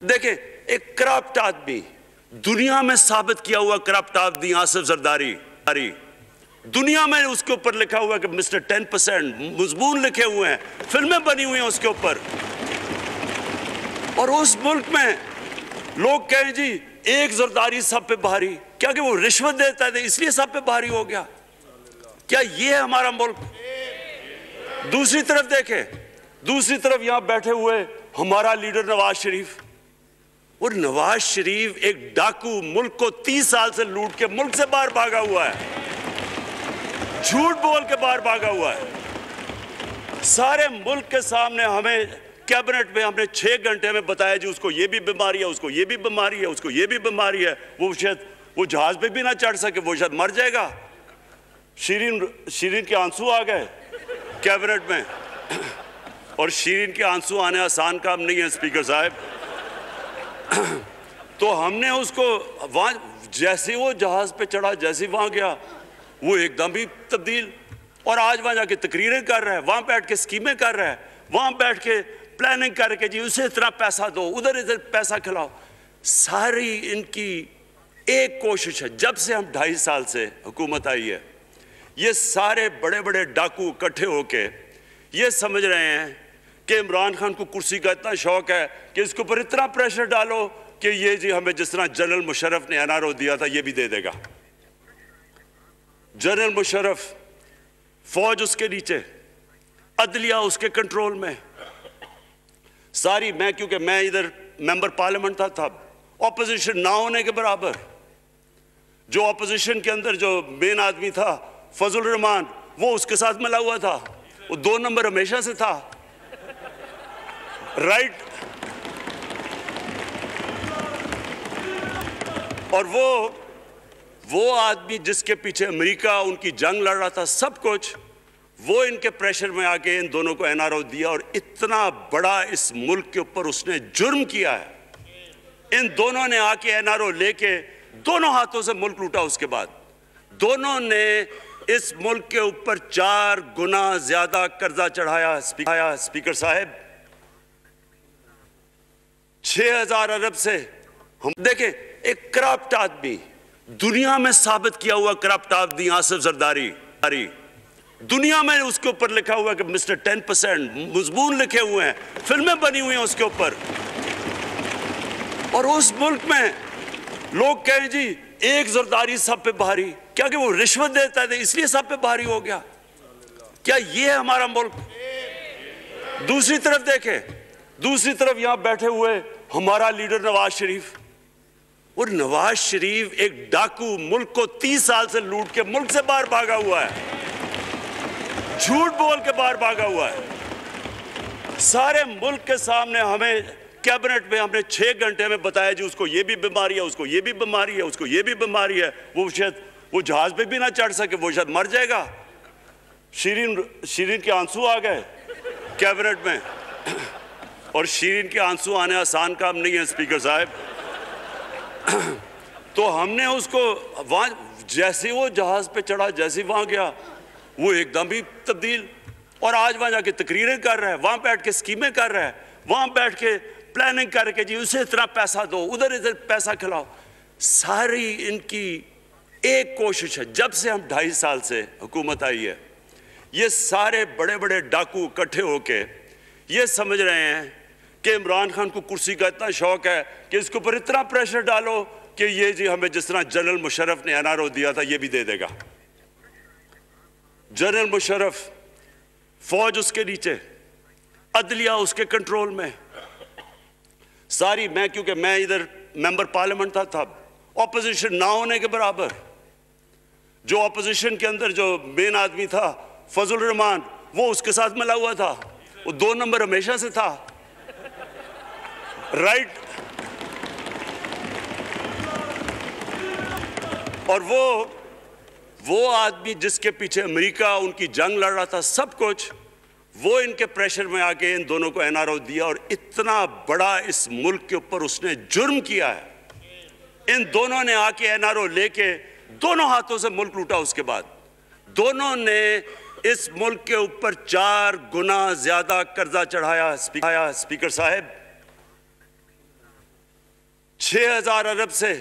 देखें, एक करप्ट आदमी, दुनिया में साबित किया हुआ करप्ट आदमी आसिफ जरदारी, दुनिया में उसके ऊपर लिखा हुआ कि मिस्टर 10%, मजमून लिखे हुए हैं, फिल्में बनी हुई हैं उसके ऊपर। और उस मुल्क में लोग कहें जी एक जरदारी सब पे भारी, क्या कि वो रिश्वत देता है इसलिए सब पे भारी हो गया? क्या ये है हमारा मुल्क? दूसरी तरफ देखें, दूसरी तरफ यहां बैठे हुए हमारा लीडर नवाज शरीफ। और नवाज शरीफ एक डाकू, मुल्क को 30 साल से लूट के मुल्क से बाहर भागा हुआ है, झूठ बोल के बाहर भागा हुआ है। सारे मुल्क के सामने हमें कैबिनेट में हमने 6 घंटे में बताया जी उसको ये भी बीमारी है, उसको ये भी बीमारी है, उसको ये भी बीमारी है, वो शायद वो जहाज पे भी ना चढ़ सके, वो शायद मर जाएगा। शीरीन के आंसू आ गए कैबिनेट में, और शीरीन के आंसू आने आसान काम नहीं है स्पीकर साहब। तो हमने उसको वहां, जैसे वो जहाज पे चढ़ा, जैसे वहां गया, वो एकदम ही तब्दील। और आज वहां जाके तकरीरें कर रहा है, वहां बैठ के स्कीमें कर रहा है, वहां बैठ के प्लानिंग करके जी उसे इतना पैसा दो, उधर इधर पैसा खिलाओ। सारी इनकी एक कोशिश है, जब से हम 2.5 साल से हुकूमत आई है, ये सारे बड़े बड़े डाकू इकट्ठे होके ये समझ रहे हैं कि इमरान खान को कुर्सी का इतना शौक है कि इसके ऊपर इतना प्रेशर डालो कि ये जी हमें जिस तरह जनरल मुशर्रफ ने एनआरओ दिया था ये भी दे देगा। जनरल मुशर्रफ, फौज उसके नीचे, अदलिया उसके कंट्रोल में सारी। क्योंकि मैं इधर मेंबर पार्लियामेंट था तब, ऑपोजिशन ना होने के बराबर। जो ऑपोजिशन के अंदर जो मेन आदमी था फजल रहमान, वो उसके साथ मिला हुआ था, वो 2 नंबर हमेशा से था, राइट। और वो आदमी जिसके पीछे अमेरिका उनकी जंग लड़ रहा था, सब कुछ, वो इनके प्रेशर में आके इन दोनों को एनआरओ दिया। और इतना बड़ा इस मुल्क के ऊपर उसने जुर्म किया है। इन दोनों ने आके एनआरओ लेके दोनों हाथों से मुल्क लूटा। उसके बाद दोनों ने इस मुल्क के ऊपर 4 गुना ज्यादा कर्जा चढ़ाया। स्पीकर साहब, 6000 अरब से हम देखें, एक करप्ट आदमी, दुनिया में साबित किया हुआ करप्ट आदमी आसिफ जरदारी, दुनिया में उसके ऊपर लिखा हुआ कि मिस्टर 10%, मजमून लिखे हुए हैं, फिल्में बनी हुई हैं उसके ऊपर। और उस मुल्क में लोग कहें जी एक जरदारी सब पे भारी, क्या कि वो रिश्वत देता है इसलिए सब पे भारी हो गया? क्या ये है हमारा मुल्क? दूसरी तरफ देखें, दूसरी तरफ यहां बैठे हुए हमारा लीडर नवाज शरीफ। और नवाज शरीफ एक डाकू, मुल्क को 30 साल से लूट के मुल्क से बाहर भागा हुआ है, झूठ बोल के बाहर भागा हुआ है। सारे मुल्क के सामने हमें कैबिनेट में हमने 6 घंटे में बताया जी उसको ये भी बीमारी है, उसको ये भी बीमारी है, उसको ये भी बीमारी है, वो शायद वो जहाज पे भी ना चढ़ सके, वो शायद मर जाएगा। शीरीन के आंसू आ गए कैबिनेट में, और शीरीन के आंसू आने आसान काम नहीं है स्पीकर साहब। तो हमने उसको वहां, जैसे वो जहाज पे चढ़ा, जैसे वहां गया, वो एकदम ही तब्दील। और आज वहां जाके तकरीरें कर रहा है, वहां बैठ के स्कीमें कर रहा है, वहां बैठ के प्लानिंग करके जी उसे इतना पैसा दो, उधर इधर पैसा खिलाओ। सारी इनकी एक कोशिश है, जब से हम 2.5 साल से हुकूमत आई है, ये सारे बड़े बड़े डाकू इकट्ठे होके ये समझ रहे हैं कि इमरान खान को कुर्सी का इतना शौक है कि इसके ऊपर इतना प्रेशर डालो कि ये जी हमें जिस तरह जनरल मुशर्रफ ने एनआरओ दिया था ये भी दे देगा। जनरल मुशर्रफ, फौज उसके नीचे, अदलिया उसके कंट्रोल में सारी। क्योंकि मैं इधर मेंबर पार्लियामेंट था तब, ऑपोजिशन ना होने के बराबर। जो ऑपोजिशन के अंदर जो मेन आदमी था फजल रहमान, वो उसके साथ मिला हुआ था, वो 2 नंबर हमेशा से था, राइट। और वो आदमी जिसके पीछे अमेरिका उनकी जंग लड़ रहा था, सब कुछ, वो इनके प्रेशर में आके इन दोनों को एनआरओ दिया। और इतना बड़ा इस मुल्क के ऊपर उसने जुर्म किया है। इन दोनों ने आके एनआरओ लेके दोनों हाथों से मुल्क लूटा। उसके बाद दोनों ने इस मुल्क के ऊपर 4 गुना ज्यादा कर्जा चढ़ाया। स्पीकर साहब, 6,000 अरब से